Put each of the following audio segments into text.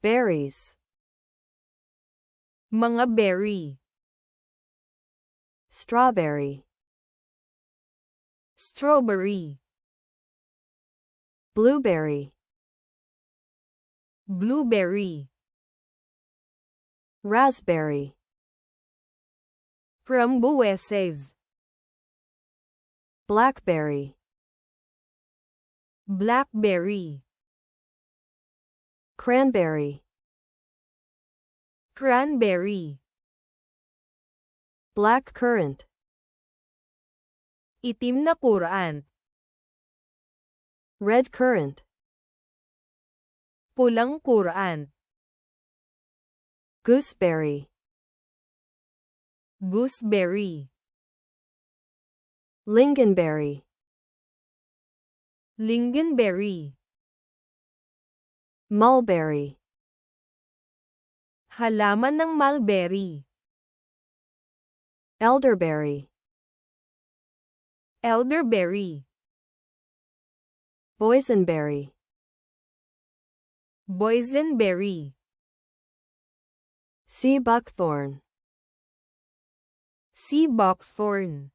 berries, mga berry, strawberry, strawberry, blueberry, blueberry, raspberry, frambuesas, blackberry, blackberry, cranberry, cranberry, blackcurrant, itim na kurant, red currant, pulang kurant, gooseberry, gooseberry, lingonberry, lingonberry, mulberry, halaman ng mulberry, elderberry, elderberry, boysenberry, boysenberry, sea buckthorn, sea buckthorn,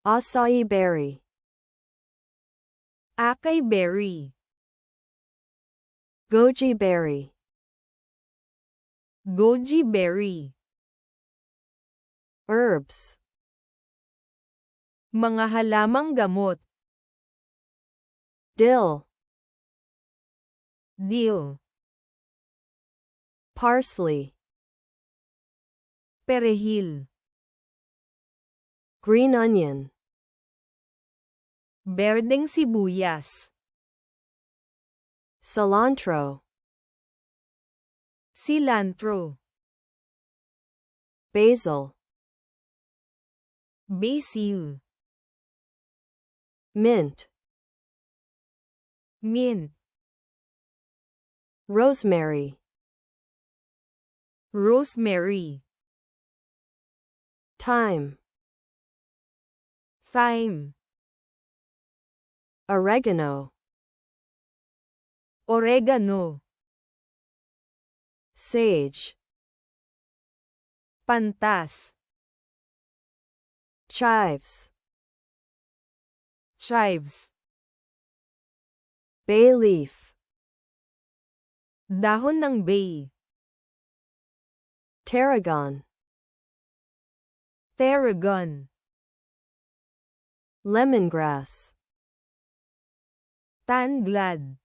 acai berry, acai berry, goji berry, goji berry, herbs, mga halamang gamot, dill, dill, parsley, perejil, green onion, berdeng sibuyas, cilantro, cilantro, basil, basil, mint, mint, rosemary, rosemary, thyme, thyme, oregano, oregano, sage, pantas, chives, chives, bay leaf, dahon ng bay, tarragon, tarragon, lemongrass, tanglad,